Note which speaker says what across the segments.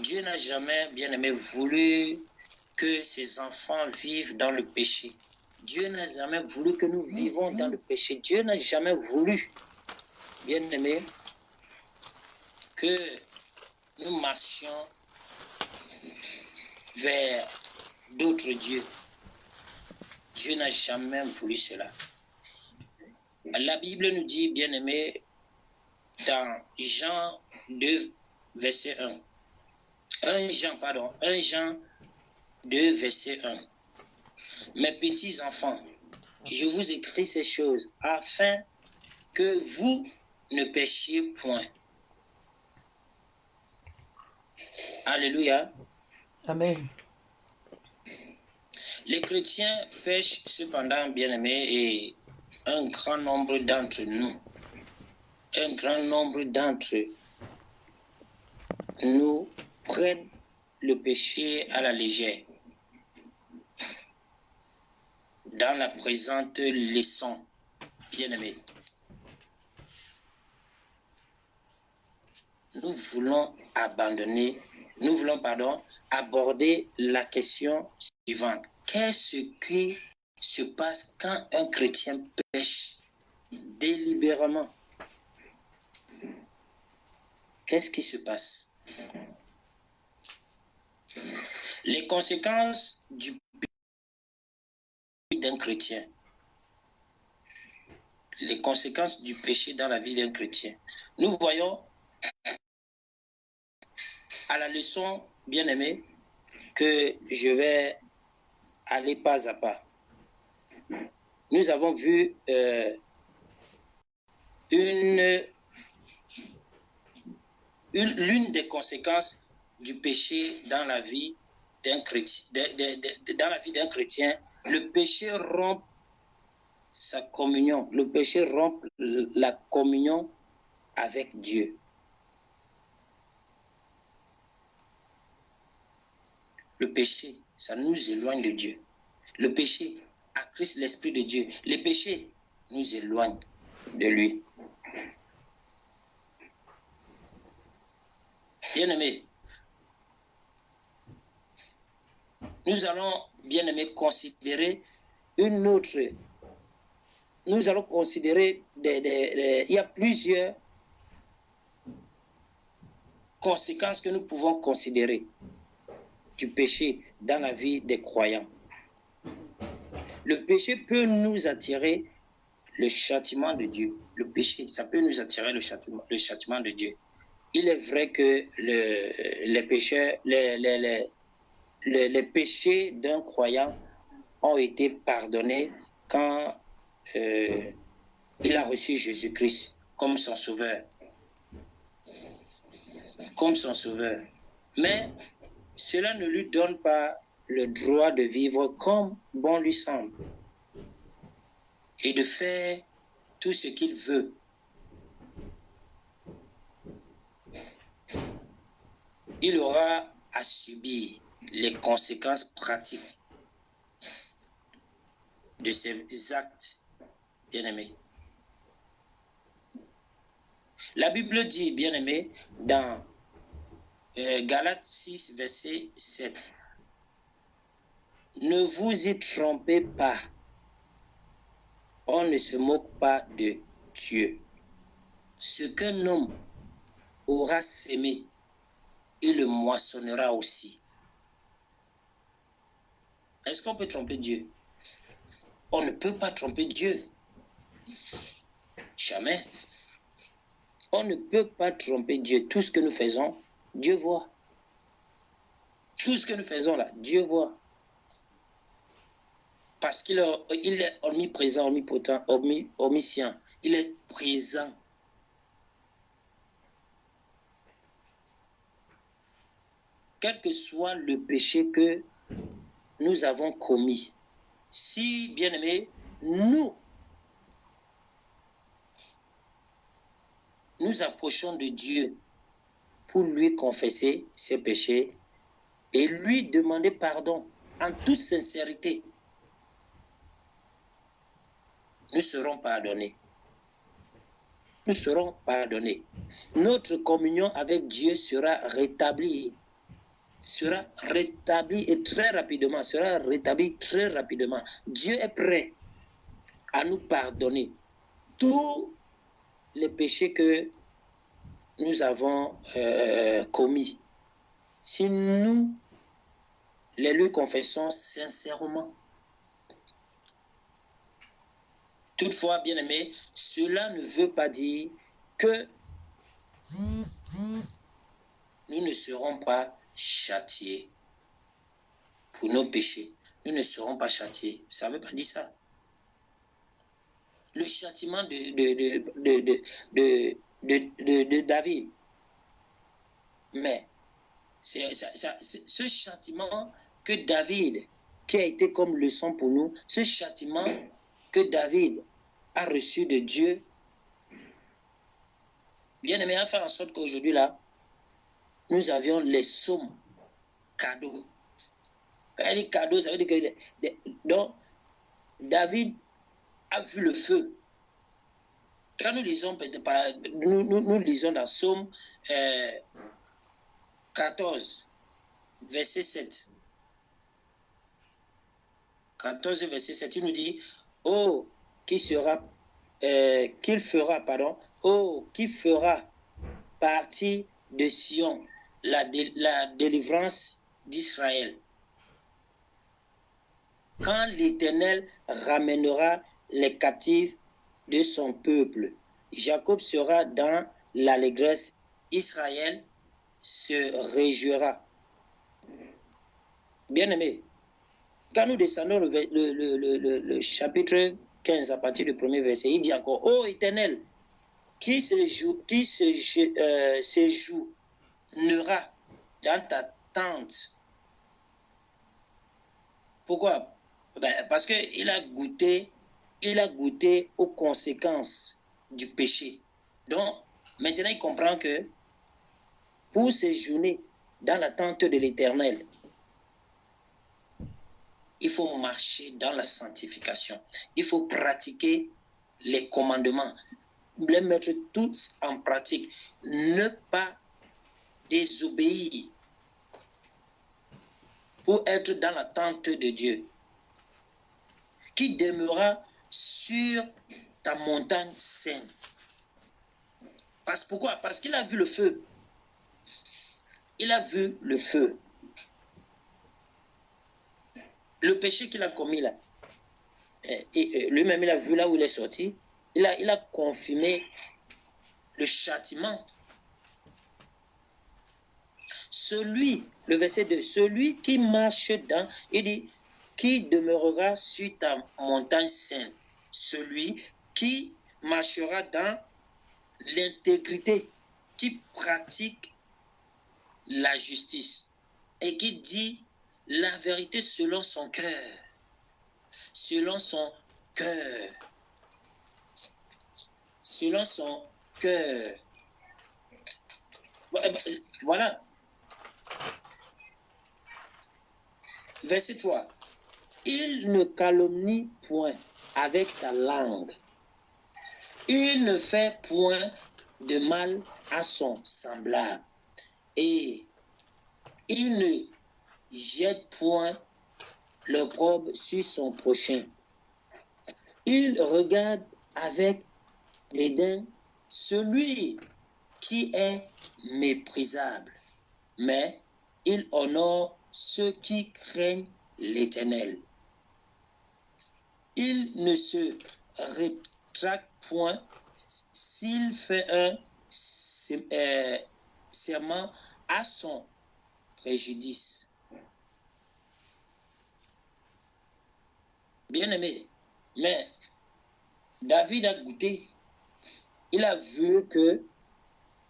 Speaker 1: Dieu n'a jamais, bien aimé, voulu que ses enfants vivent dans le péché. Dieu n'a jamais voulu que nous vivons dans le péché. Dieu n'a jamais voulu, bien aimé, que nous marchions vers d'autres dieux. Dieu n'a jamais voulu cela. La Bible nous dit, bien aimé, dans Jean 2, verset 1. 1 Jean 2, verset 1. Mes petits enfants, je vous écris ces choses afin que vous ne péchiez point. Alléluia.
Speaker 2: Amen.
Speaker 1: Les chrétiens pêchent cependant, bien-aimés, et un grand nombre d'entre nous prennent le péché à la légère. Dans la présente leçon, bien-aimés, nous voulons aborder la question suivante. Qu'est-ce qui se passe quand un chrétien pêche délibérément? Qu'est-ce qui se passe? Les conséquences du péché d'un chrétien. Les conséquences du péché dans la vie d'un chrétien. Nous voyons à la leçon, bien-aimée, que je vais aller pas à pas. Nous avons vu l'une des conséquences du péché dans la vie d'un chrétien. Dans la vie d'un chrétien, le péché rompt sa communion. Le péché rompt la communion avec Dieu. Le péché, ça nous éloigne de Dieu. Le péché attriste l'Esprit de Dieu. Le péché nous éloigne de lui. Bien-aimés, nous allons, bien-aimés, considérer une autre. Nous allons considérer, il y a plusieurs conséquences que nous pouvons considérer du péché dans la vie des croyants. Le péché peut nous attirer le châtiment de Dieu. Le péché, ça peut nous attirer le châtiment de Dieu. Il est vrai que les péchés d'un croyant ont été pardonnés quand il a reçu Jésus-Christ comme son sauveur. Mais cela ne lui donne pas le droit de vivre comme bon lui semble et de faire tout ce qu'il veut. Il aura à subir les conséquences pratiques de ces actes, bien-aimés. La Bible dit, bien-aimés, dans Galates 6, verset 7, « Ne vous y trompez pas, on ne se moque pas de Dieu. Ce qu'un homme aura sémé, il le moissonnera aussi. » Est-ce qu'on peut tromper Dieu? On ne peut pas tromper Dieu. Jamais. On ne peut pas tromper Dieu. Tout ce que nous faisons, Dieu voit. Tout ce que nous faisons là, Dieu voit. Parce qu'il est omniprésent, omnipotent, omniscient. Il est présent. Quel que soit le péché que nous avons commis, si, bien aimé, nous approchons de Dieu pour lui confesser ses péchés et lui demander pardon en toute sincérité, nous serons pardonnés. Nous serons pardonnés. Notre communion avec Dieu sera rétablie. sera rétabli et très rapidement, sera rétabli très rapidement. Dieu est prêt à nous pardonner tous les péchés que nous avons commis. Si nous les lui confessons sincèrement. Toutefois, bien-aimés, cela ne veut pas dire que nous ne serons pas châtiés pour nos péchés. Nous ne serons pas châtiés. Ça ne veut pas dire ça. Le châtiment de David. Mais ce châtiment que David, qui a été comme leçon pour nous, ce châtiment que David a reçu de Dieu, bien aimé, à faire en sorte qu'aujourd'hui là, nous avions les sommes cadeaux. Quand il dit cadeau, ça veut dire que donc, David a vu le feu. Quand nous lisons, nous lisons dans Psaume 14, verset 7. 14, verset 7, il nous dit, oh, qui fera partie de Sion, la délivrance d'Israël. Quand l'Éternel ramènera les captifs de son peuple, Jacob sera dans l'allégresse, Israël se réjouira. Bien-aimé, quand nous descendons le chapitre 15 à partir du premier verset, il dit encore, ô Éternel, qui séjournera dans ta tente. Pourquoi? Parce qu'il a goûté aux conséquences du péché. Donc, maintenant, il comprend que pour séjourner dans la tente de l'Éternel, il faut marcher dans la sanctification. Il faut pratiquer les commandements, les mettre tous en pratique. Ne pas désobéir pour être dans la tente de Dieu, qui demeurera sur ta montagne sainte. Pourquoi? Parce qu'il a vu le feu. Il a vu le feu. Le péché qu'il a commis là, lui-même il a vu là où il est sorti, il a confirmé le châtiment. Le verset 2, celui qui marche dans, il dit, qui demeurera sur ta montagne sainte, celui qui marchera dans l'intégrité, qui pratique la justice et qui dit la vérité selon son cœur. Selon son cœur. Selon son cœur. Voilà. Verset 3. Il ne calomnie point avec sa langue. Il ne fait point de mal à son semblable. Et il ne jette point l'opprobre sur son prochain. Il regarde avec dédain celui qui est méprisable, mais il honore ceux qui craignent l'Éternel. Il ne se rétracte point s'il fait un serment à son préjudice. Bien-aimé, mais David a goûté. Il a vu que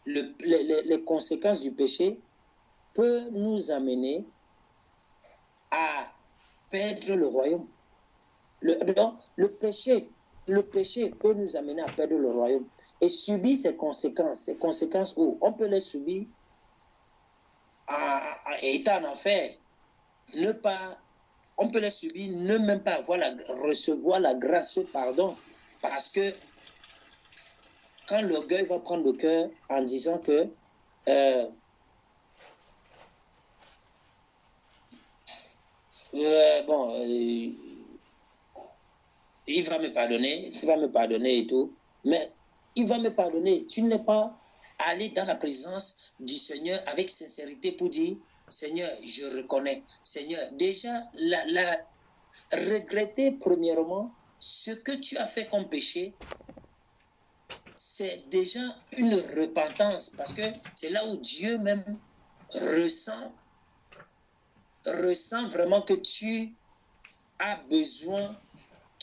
Speaker 1: les conséquences du péché peuvent nous amener à perdre le royaume. Le péché peut nous amener à perdre le royaume et subir ses conséquences. Ces conséquences où on peut les subir à état en enfer. On peut les subir, ne même pas recevoir la grâce au pardon. Parce que quand l'orgueil va prendre le cœur en disant que bon, il va me pardonner et tout, mais il va me pardonner. Tu n'es pas allé dans la présence du Seigneur avec sincérité pour dire, Seigneur, je reconnais. Seigneur, déjà, regretter premièrement ce que tu as fait comme péché, c'est déjà une repentance, parce que c'est là où Dieu même ressent vraiment que tu as besoin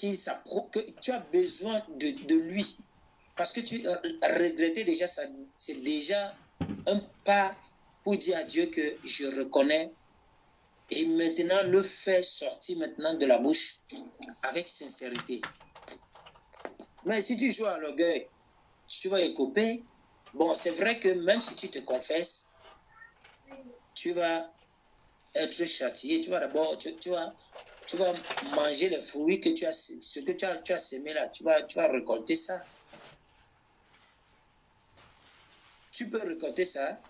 Speaker 1: que tu as besoin de lui. Parce que tu regretter déjà, c'est déjà un pas pour dire à Dieu que je reconnais, et maintenant le faire sortir maintenant de la bouche avec sincérité. Mais si tu joues à l'orgueil, tu vas écoper. Bon, c'est vrai que même si tu te confesses, tu vas être châtié. Tu vas d'abord, tu vas manger les fruits que ce que tu as semé là. Tu vas récolter ça. Tu peux récolter ça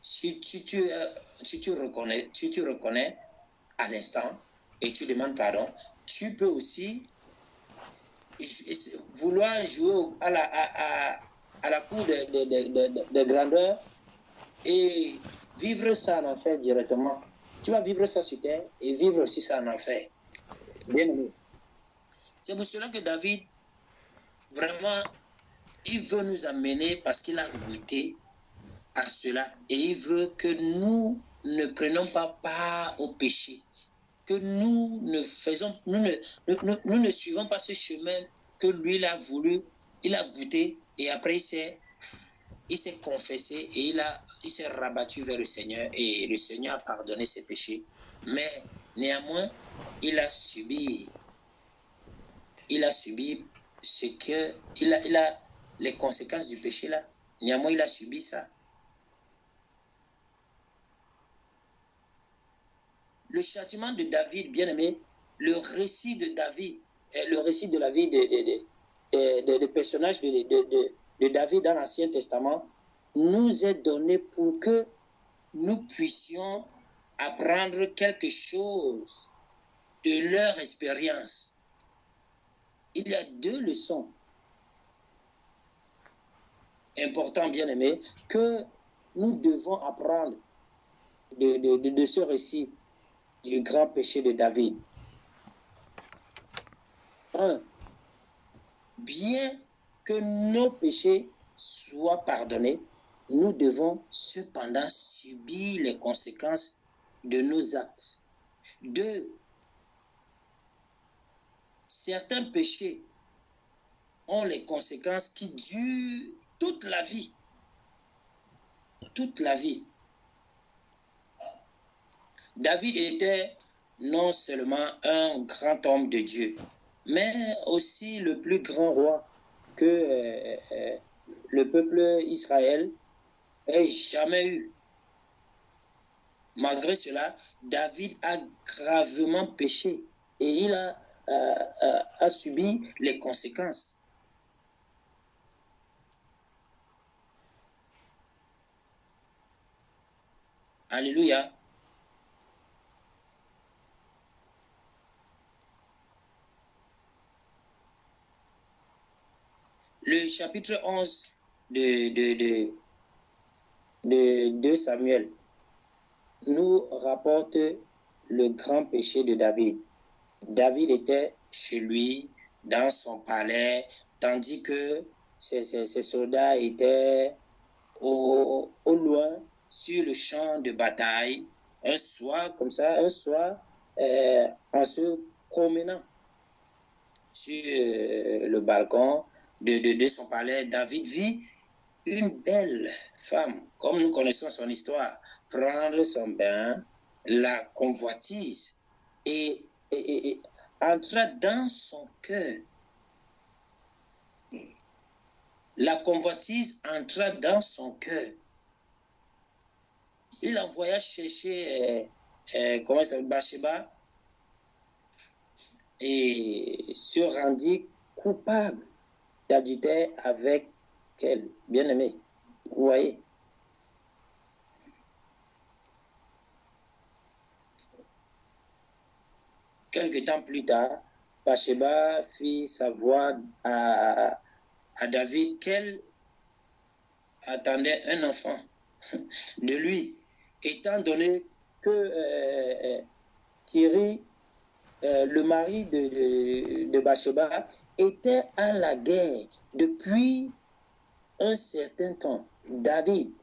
Speaker 1: si tu reconnais à l'instant et tu demandes pardon. Tu peux aussi vouloir jouer à la cour de grandeur et vivre ça en enfer directement. Tu vas vivre ça sur terre et vivre aussi ça en enfer. Bien aimé. C'est pour cela que David, vraiment, il veut nous amener parce qu'il a goûté à cela et il veut que nous ne prenions pas part au péché, que nous ne suivons pas ce chemin que lui il a voulu, il a goûté et après il s'est confessé et il s'est rabattu vers le Seigneur et le Seigneur a pardonné ses péchés. Mais néanmoins, il a subi ce que il a les conséquences du péché là. Néanmoins, il a subi ça. Le châtiment de David, bien aimé, le récit de David, le récit de la vie des personnages de David dans l'Ancien Testament nous est donné pour que nous puissions apprendre quelque chose de leur expérience. Il y a deux leçons importantes, bien aimées, que nous devons apprendre de ce récit du grand péché de David. 1. Bien que nos péchés soient pardonnés, nous devons cependant subir les conséquences de nos actes. 2. Certains péchés ont les conséquences qui durent toute la vie. Toute la vie. David était non seulement un grand homme de Dieu, mais aussi le plus grand roi que le peuple Israël ait jamais eu. Malgré cela, David a gravement péché et il a subi les conséquences. Alléluia. Le chapitre 11 de 2 Samuel nous rapporte le grand péché de David. David était chez lui, dans son palais, tandis que ses soldats étaient au loin, sur le champ de bataille, un soir, comme ça, en se promenant sur le balcon de son palais, David vit une belle femme, comme nous connaissons son histoire, prendre son bain, la convoitise et entra dans son cœur. La convoitise entra dans son cœur. Il envoya chercher comment ça s'appelle, Bathsheba et se rendit coupable d'adultère avec elle. Bien aimé, vous voyez. quelque temps plus tard, Bathsheba fit savoir à David qu'elle attendait un enfant de lui, étant donné que Kiri, le mari de Bathsheba, était à la guerre depuis un certain temps. David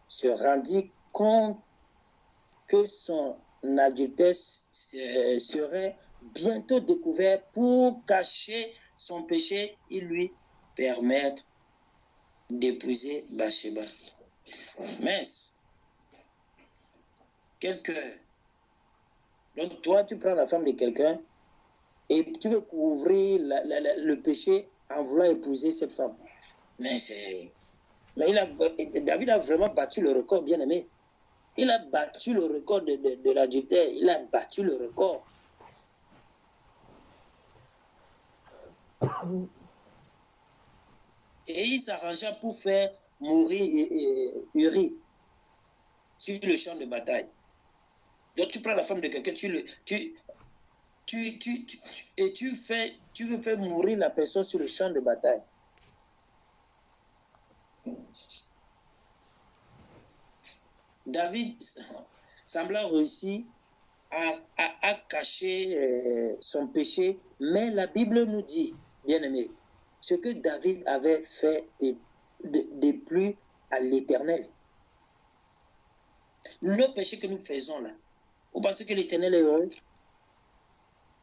Speaker 1: se rendit compte que son adultère serait bientôt découvert. Pour cacher son péché, il lui permettre d'épouser Bathsheba. Mais quel cœur! Donc toi, tu prends la femme de quelqu'un et tu veux couvrir le péché en voulant épouser cette femme. Mais David a vraiment battu le record, bien aimé. Il a battu le record de l'adultère. Il a battu le record. Et il s'arrangea pour faire mourir Uri sur le champ de bataille. Donc tu prends la femme de quelqu'un, tu veux faire mourir la personne sur le champ de bataille. David sembla réussir à cacher son péché, mais la Bible nous dit, bien aimé, ce que David avait fait déplut à l'Éternel. Le péché que nous faisons là, vous pensez que l'Éternel est heureux?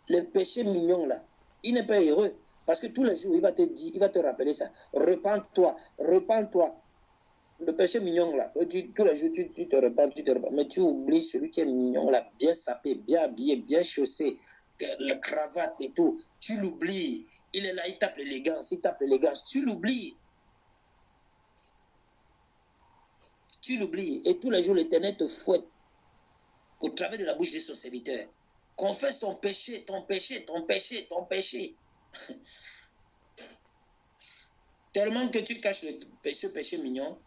Speaker 1: Le péché mignon là, il n'est pas heureux. Parce que tous les jours, il va te dire, il va te rappeler ça. Repends-toi, repends-toi. Le péché mignon là, tous les jours, tu te repens, mais tu oublies celui qui est mignon là, bien sapé, bien habillé, bien chaussé, la cravate et tout. Tu l'oublies. Il est là, il tape l'élégance, tu l'oublies. Tu l'oublies. Et tous les jours, l'Éternel te fouette au travers de la bouche de son serviteur. Confesse ton péché, ton péché, ton péché, ton péché. Tellement que tu caches ce péché mignon,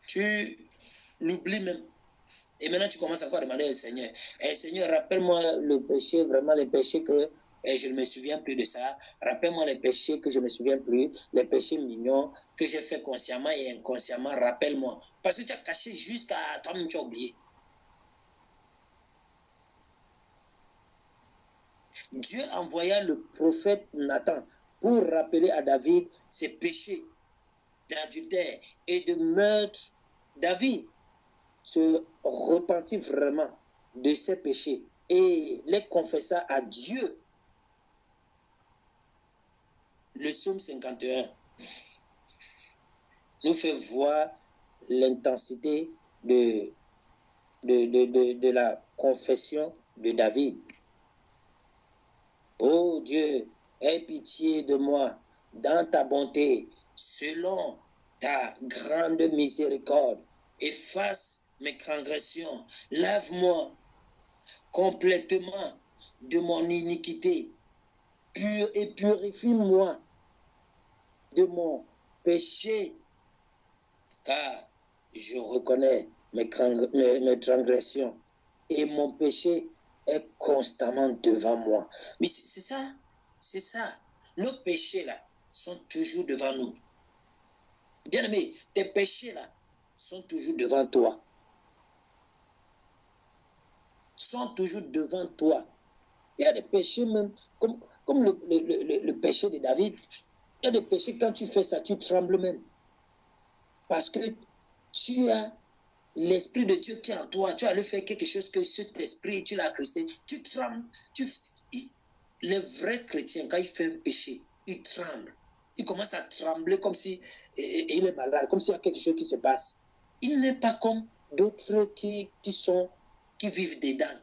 Speaker 1: tu l'oublies même. Et maintenant, tu commences à demander au Seigneur. Seigneur, rappelle-moi le péché, vraiment les péchés que je ne me souviens plus de ça. Rappelle-moi les péchés que je ne me souviens plus, les péchés mignons que j'ai fait consciemment et inconsciemment. Rappelle-moi. Parce que tu as caché jusqu'à toi-même, tu as oublié. Dieu envoya le prophète Nathan pour rappeler à David ses péchés d'adultère et de meurtre. David se repentit vraiment de ses péchés et les confessa à Dieu. Le psaume 51 nous fait voir l'intensité de la confession de David. Oh Dieu, aie pitié de moi dans ta bonté, selon ta grande miséricorde. Efface mes transgressions, lave-moi complètement de mon iniquité, et purifie-moi de mon péché, car je reconnais mes transgressions et mon péché est constamment devant moi. Mais c'est ça. Nos péchés là sont toujours devant nous. Bien aimé, tes péchés là sont toujours devant toi. Sont toujours devant toi. Il y a des péchés même, comme le péché de David. Il y a des péchés, quand tu fais ça, tu trembles même. Parce que tu as l'Esprit de Dieu qui est en toi. Tu as le fait quelque chose que cet esprit, tu l'as Christé. Tu trembles. Les vrais chrétiens, quand ils font un péché, ils tremblent. Ils commencent à trembler comme si il est malade, comme s'il y a quelque chose qui se passe. Il n'est pas comme d'autres qui vivent dedans.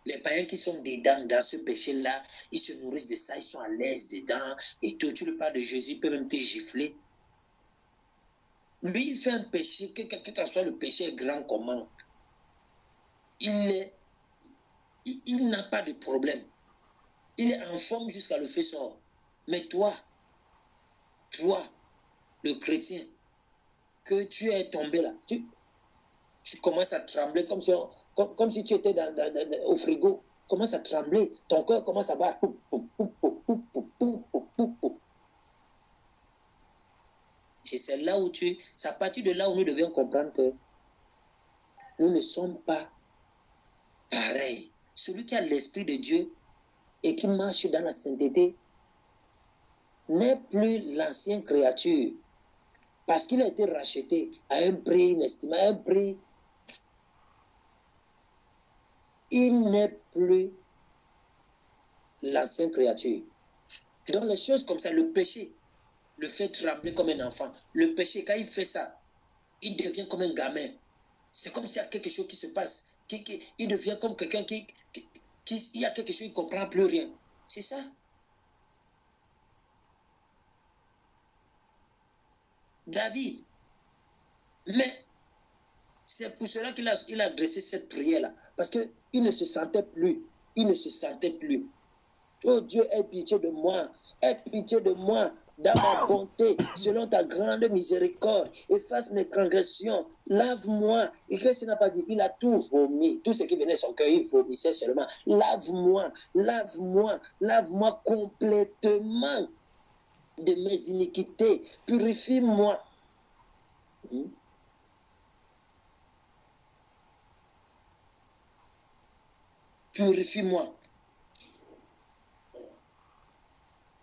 Speaker 1: Les païens qui sont dedans, dans ce péché-là, ils se nourrissent de ça, ils sont à l'aise dedans. Et tout, tu le parles de Jésus, il peut même te gifler. Lui, il fait un péché, que soit le péché grand comment. Il n'a pas de problème. Il est en forme jusqu'à le feu sort. Mais toi, le chrétien, que tu es tombé là, tu commences à trembler comme si tu étais au frigo. commence à trembler, ton cœur commence à battre. Et c'est là où c'est à partir de là où nous devons comprendre que nous ne sommes pas pareils. Celui qui a l'Esprit de Dieu et qui marche dans la sainteté n'est plus l'ancienne créature parce qu'il a été racheté à un prix inestimable, à un prix. Il n'est plus l'ancienne créature. Donc les choses comme ça, le péché le fait trembler comme un enfant. Le péché, quand il fait ça, il devient comme un gamin. C'est comme s'il y a quelque chose qui se passe. Il devient comme quelqu'un il y a quelque chose, il ne comprend plus rien. C'est ça. David. Mais c'est pour cela qu'il a adressé cette prière-là. Parce qu'il ne se sentait plus. Il ne se sentait plus. Oh Dieu, aie pitié de moi. Aie pitié de moi. Dans ma bonté, selon ta grande miséricorde, efface mes transgressions, lave-moi. Et qu'est-ce qu'il n'a pas dit? Il a tout vomi. Tout ce qui venait de son cœur, il vomissait seulement. Lave-moi, lave-moi, lave-moi complètement de mes iniquités. Purifie-moi. Purifie-moi.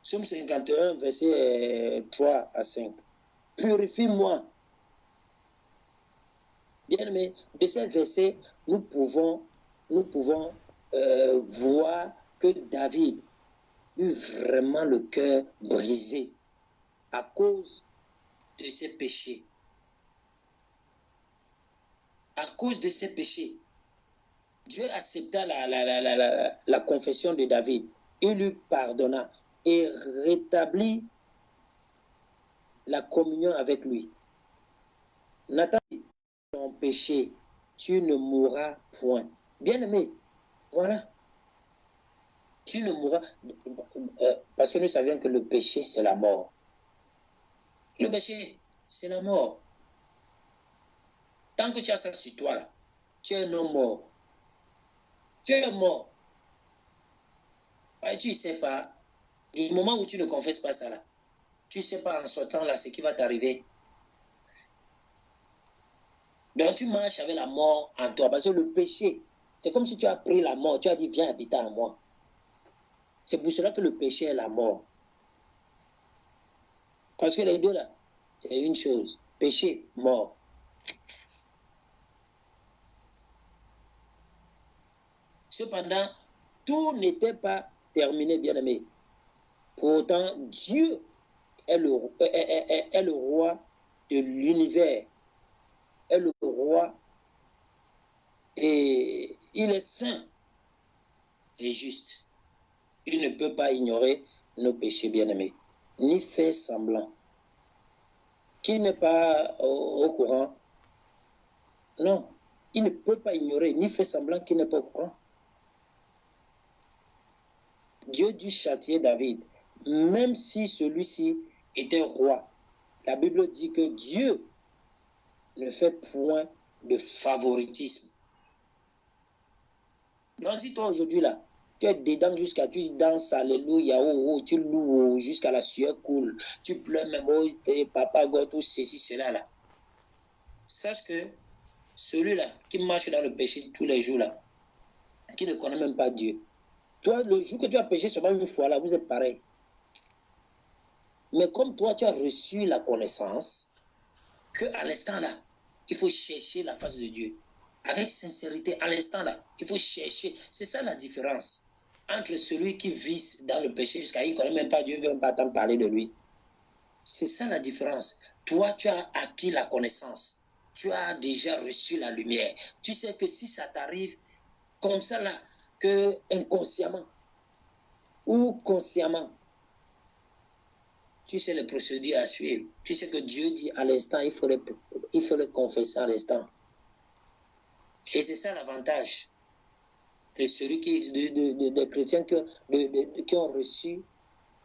Speaker 1: Psaume 51, verset 3 à 5. Purifie-moi. Bien aimé, de ces versets, nous pouvons voir que David eut vraiment le cœur brisé à cause de ses péchés. À cause de ses péchés. Dieu accepta la confession de David. Il lui pardonna et rétablit la communion avec lui. Nathan, ton péché, tu ne mourras point. Bien-aimé, voilà. Tu ne mourras, parce que nous savions que le péché, c'est la mort. Le péché, c'est la mort. Tant que tu as ça sur toi, là, tu es un homme mort. Tu es mort. Tu ne sais pas, du moment où tu ne confesses pas ça, là, tu ne sais pas en sortant là ce qui va t'arriver. Donc tu marches avec la mort en toi, parce que le péché, c'est comme si tu as pris la mort, tu as dit viens habiter en moi. C'est pour cela que le péché est la mort. Parce que les deux là, c'est une chose. Péché, mort. Cependant, tout n'était pas terminé, bien-aimé. Pourtant, Dieu est le roi de l'univers, est le roi et il est saint et juste. Il ne peut pas ignorer nos péchés, bien-aimés, ni faire semblant. Qui n'est pas au courant? Non, il ne peut pas ignorer, ni faire semblant qu'il n'est pas au courant. Dieu dut châtier David, même si celui-ci était roi. La Bible dit que Dieu ne fait point de favoritisme. Donc si toi aujourd'hui là, tu es dedans jusqu'à tu danses, alléluia, oh, oh, tu loues jusqu'à la sueur coule, tu pleures même, oh, papa, God, tout ceci, cela là. Sache que celui-là qui marche dans le péché tous les jours là, qui ne connaît même pas Dieu, toi, le jour que tu as péché seulement une fois là, vous êtes pareil. Mais comme toi, tu as reçu la connaissance, qu'à l'instant là, il faut chercher la face de Dieu. Avec sincérité, à l'instant là, il faut chercher. C'est ça la différence entre celui qui vit dans le péché jusqu'à il ne connaît même pas Dieu, ne veut pas t'en parler de lui. C'est ça la différence. Toi, tu as acquis la connaissance. Tu as déjà reçu la lumière. Tu sais que si ça t'arrive comme ça là, que inconsciemment ou consciemment, tu sais les procédures à suivre. Tu sais que Dieu dit à l'instant, il faut le confesser à l'instant. Et c'est ça l'avantage de celui des chrétiens qui ont reçu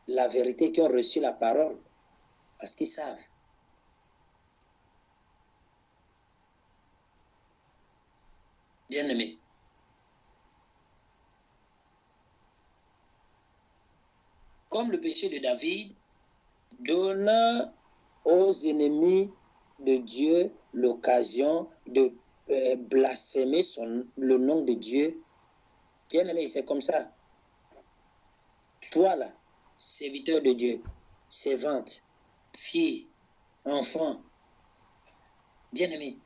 Speaker 1: la vérité, qui ont reçu la parole, parce qu'ils savent. Bien-aimé, comme le péché de David, donne aux ennemis de Dieu l'occasion de blasphémer le nom de Dieu. Bien-aimé, c'est comme ça. Toi là, serviteur de Dieu, servante, fille, enfant, bien-aimé,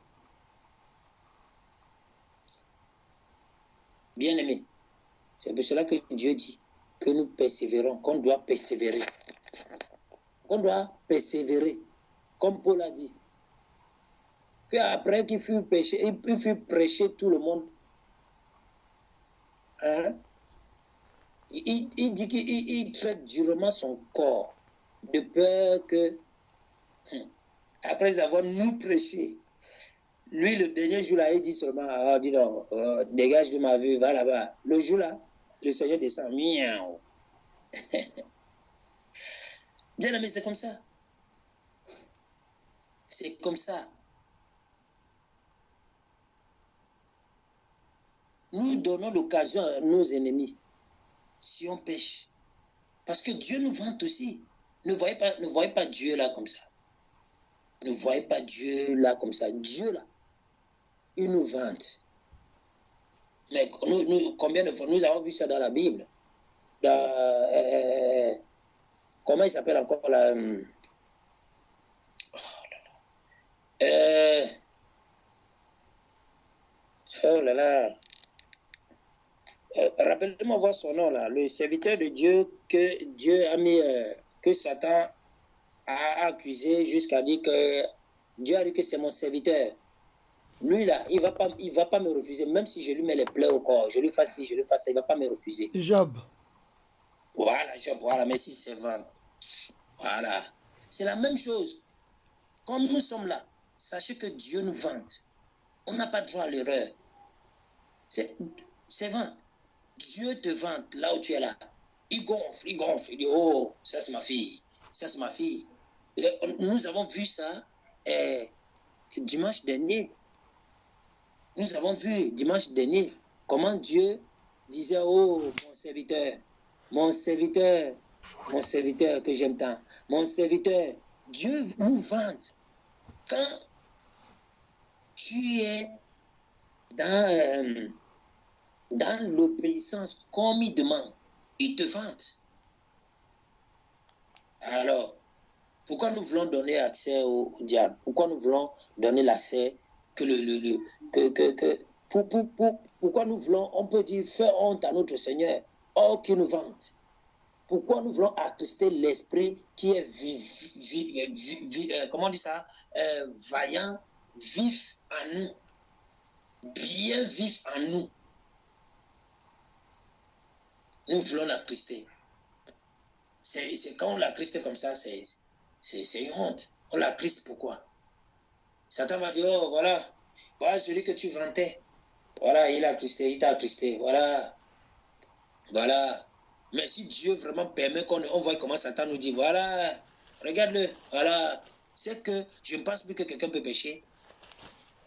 Speaker 1: bien-aimé, c'est pour cela que Dieu dit que nous persévérons, qu'on doit persévérer. Qu'on doit persévérer, comme Paul a dit. Puis après qu'il fut péché, il fut prêché tout le monde. Hein? Il dit qu'il traite durement son corps, de peur que, après avoir nous prêché, lui, le dernier jour là, il dit seulement, dis donc, dégage de ma vue, va là-bas. Le jour là, le Seigneur descend, miaou. Bien aimé, c'est comme ça. C'est comme ça. Nous donnons l'occasion à nos ennemis si on pêche. Parce que Dieu nous vante aussi. Ne voyez pas Dieu là comme ça. Ne voyez pas Dieu là comme ça. Dieu là, il nous vante. Mais combien de fois nous avons vu ça dans la Bible? Comment il s'appelle encore là? Oh là là. Rappelez-moi voir son nom là. Le serviteur de Dieu que Dieu a mis, que Satan a accusé jusqu'à dire que Dieu a dit que c'est mon serviteur. Lui là, il va pas me refuser, même si je lui mets les plaies au corps, je lui fasse ci, je lui fasse ça, il va pas me refuser.
Speaker 2: Job.
Speaker 1: Voilà, Job, voilà, merci servant. Voilà. C'est la même chose. Comme nous sommes là, sachez que Dieu nous vante. On n'a pas droit à l'erreur. C'est vrai. Dieu te vante là où tu es là. Il gonfle, il gonfle. Il dit, oh, ça c'est ma fille. Ça c'est ma fille. Nous avons vu ça dimanche dernier. Nous avons vu dimanche dernier comment Dieu disait, oh, mon serviteur que j'aime tant, mon serviteur. Dieu nous vante. Quand tu es dans l'obéissance comme il demande, il te vante. Alors, pourquoi nous voulons donner accès au diable? Pourquoi nous voulons donner l'accès pourquoi nous voulons, on peut dire, faire honte à notre Seigneur, or qui nous vante? Pourquoi nous voulons attrister l'esprit qui est comment on dit ça? Vaillant, vif en nous, bien vif en nous. Nous voulons l'attrister. C'est quand on l'attriste comme ça, c'est une honte. On l'attriste pourquoi? Satan va dire, oh voilà, voilà celui que tu vantais. Voilà, il t'a attristé, voilà. Voilà. Mais si Dieu vraiment permet qu'on voit comment Satan nous dit, voilà, regarde-le, voilà. C'est que je ne pense plus que quelqu'un peut pécher.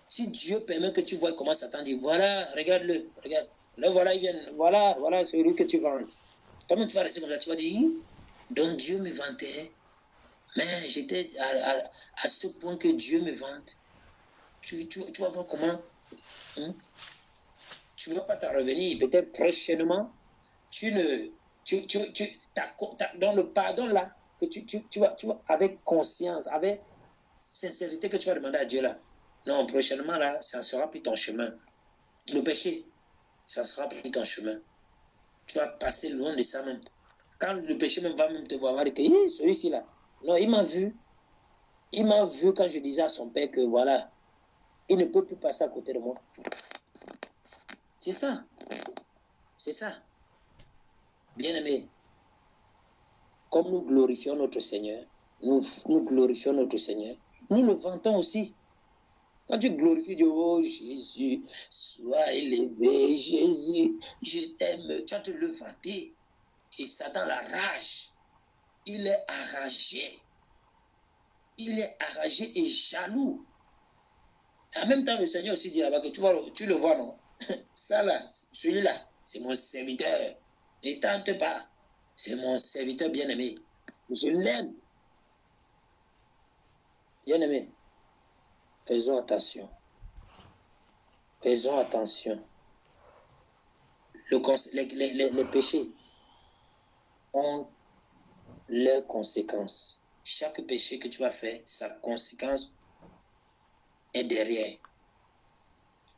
Speaker 1: Si Dieu permet que tu vois comment Satan dit, voilà, regarde-le, regarde. Là, voilà, il vient, voilà celui que tu vantes. Comment tu vas rester comme ça? Tu vas dire, donc Dieu me vantait. Mais j'étais à ce point que Dieu me vante. Tu vas voir comment. Tu ne vas pas t'en revenir. Peut-être prochainement, dans le pardon là, que tu vas avec conscience, avec sincérité que tu vas demander à Dieu là. Non, prochainement là, ça ne sera plus ton chemin. Le péché, ça ne sera plus ton chemin. Tu vas passer loin de ça même. Quand le péché même va même te voir, que celui-ci là. Non, il m'a vu. Il m'a vu quand je disais à son père que voilà, il ne peut plus passer à côté de moi. C'est ça. C'est ça. Bien-aimé, comme nous glorifions notre Seigneur, nous glorifions notre Seigneur, nous le vantons aussi. Quand tu glorifies Dieu, oh Jésus, sois élevé, Jésus, je t'aime, tu vas te le vanter. Et Satan la rage. Il est enragé. Il est enragé et jaloux. En même temps, le Seigneur aussi dit là-bas que tu le vois, non? Ça là, celui-là, c'est mon serviteur. Ne tente pas. C'est mon serviteur bien-aimé. Je l'aime. Bien-aimé, faisons attention. Faisons attention. Les péchés ont leurs conséquences. Chaque péché que tu vas faire, sa conséquence est derrière.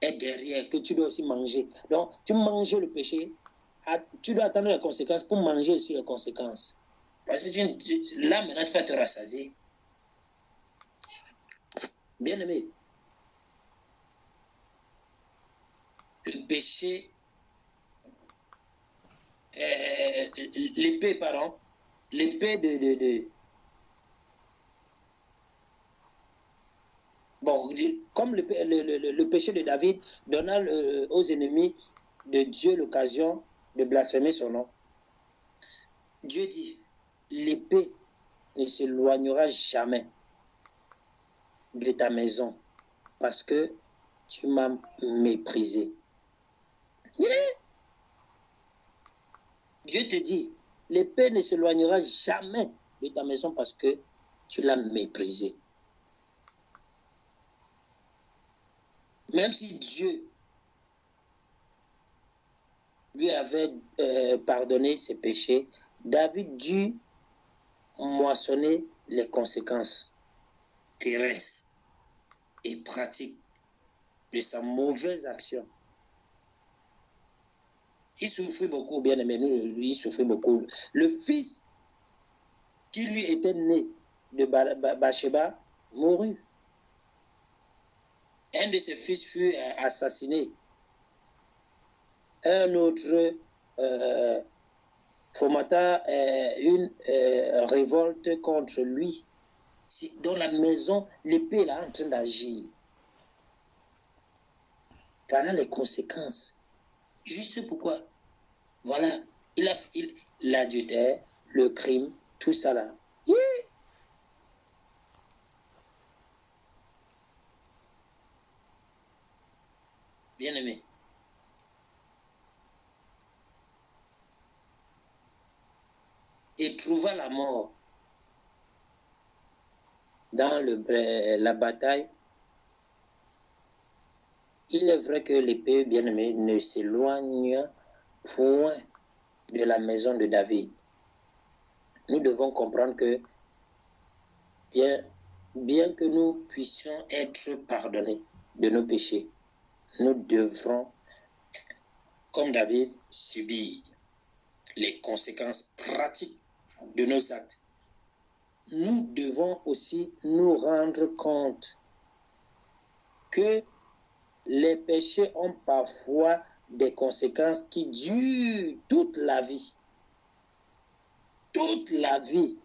Speaker 1: Est derrière, que tu dois aussi manger. Donc, tu manges le péché, tu dois attendre les conséquences pour manger aussi les conséquences. Parce que là, maintenant, tu vas te rassasier. Bien-aimé, le péché, l'épée, pardon, l'épée bon, comme le péché de David donna aux ennemis de Dieu l'occasion de blasphémer son nom. Dieu dit, l'épée ne s'éloignera jamais de ta maison parce que tu m'as méprisé. Dieu te dit, l'épée ne s'éloignera jamais de ta maison parce que tu l'as méprisé. Même si Dieu lui avait pardonné ses péchés, David dut moissonner les conséquences terrestres et pratiques de sa mauvaise action. Il souffrit beaucoup, bien aimé, il souffrit beaucoup. Le fils qui lui était né de Bathsheba mourut. Un de ses fils fut assassiné. Un autre fomenta une révolte contre lui. Dans la maison, l'épée est en train d'agir. Voilà les conséquences. Juste pourquoi? Voilà, l'adultère, le crime, tout ça là. Bien aimé. Et trouva la mort dans la bataille. Il est vrai que l'épée, bien aimé, ne s'éloigne point de la maison de David. Nous devons comprendre que bien que nous puissions être pardonnés de nos péchés, nous devrons, comme David, subir les conséquences pratiques de nos actes. Nous devons aussi nous rendre compte que les péchés ont parfois des conséquences qui durent toute la vie. Toute la vie.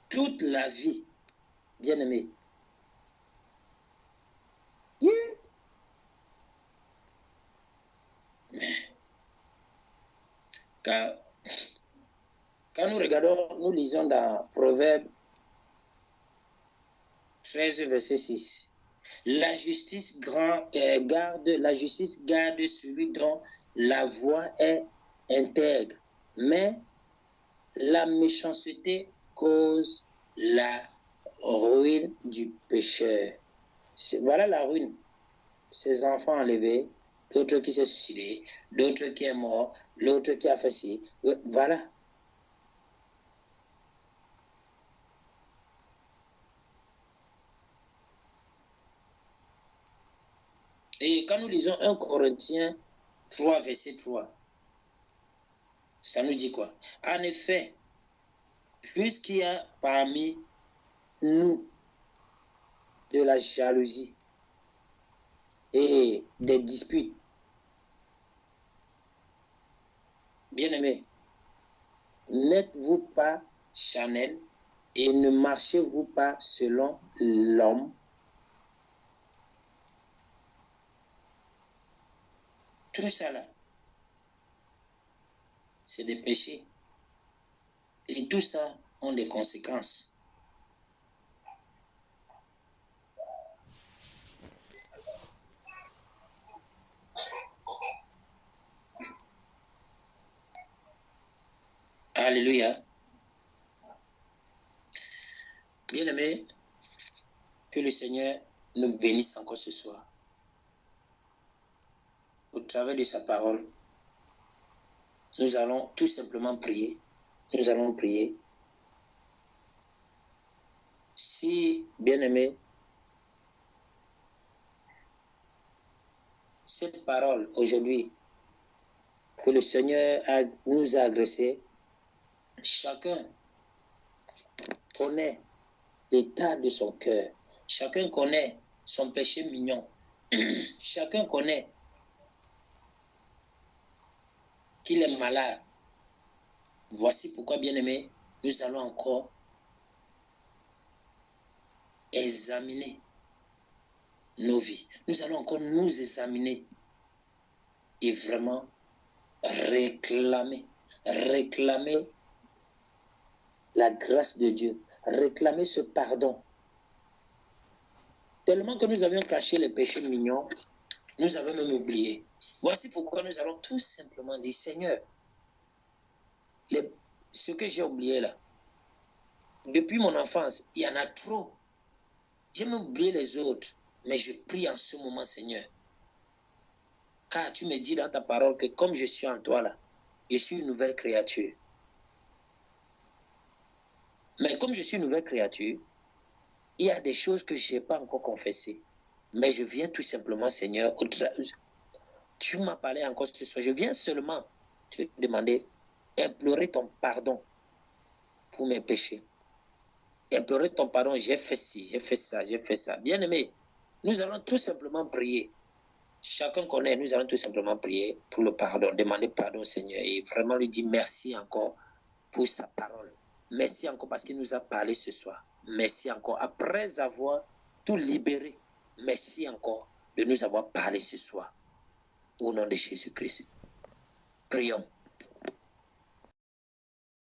Speaker 1: Toute la vie, bien aimé. Quand nous regardons, nous lisons dans Proverbe 13, verset 6. La justice garde celui dont la voie est intègre, mais la méchanceté cause la ruine du pécheur. Voilà la ruine. Ses enfants enlevés, l'autre qui s'est suicidé, l'autre qui est mort, l'autre qui a fait ci. Voilà. Et quand nous lisons 1 Corinthiens 3, verset 3, ça nous dit quoi? En effet, puisqu'il y a parmi nous de la jalousie et des disputes, bien-aimés, n'êtes-vous pas charnels et ne marchez-vous pas selon l'homme? Tout ça là, c'est des péchés. Et tout ça ont des conséquences. Alléluia. Bien-aimés, que le Seigneur nous bénisse encore ce soir. Au travers de sa parole, nous allons tout simplement prier. Nous allons prier. Si, bien-aimés, cette parole aujourd'hui que le Seigneur nous a adressée, chacun connaît l'état de son cœur. Chacun connaît son péché mignon. Chacun connaît qu'il est malade. Voici pourquoi, bien-aimés, nous allons encore examiner nos vies. Nous allons encore nous examiner et vraiment réclamer la grâce de Dieu, réclamer ce pardon. Tellement que nous avions caché les péchés mignons, nous avons même oublié. Voici pourquoi nous allons tout simplement dire, Seigneur, ce que j'ai oublié là, depuis mon enfance, il y en a trop. J'ai même oublié les autres, mais je prie en ce moment, Seigneur. Car tu me dis dans ta parole que comme je suis en toi là, je suis une nouvelle créature. Mais comme je suis une nouvelle créature, il y a des choses que je n'ai pas encore confessées. Mais je viens tout simplement, Seigneur, tu m'as parlé encore ce soir. Je viens seulement te demander, implorer ton pardon pour mes péchés. Implorer ton pardon, j'ai fait ci, j'ai fait ça, j'ai fait ça. Bien-aimé, nous allons tout simplement prier. Chacun connaît, nous allons tout simplement prier pour le pardon, demander pardon au Seigneur et vraiment lui dire merci encore pour sa parole. Merci encore parce qu'il nous a parlé ce soir. Merci encore. Après avoir tout libéré, merci encore de nous avoir parlé ce soir. Au nom de Jésus-Christ. Prions.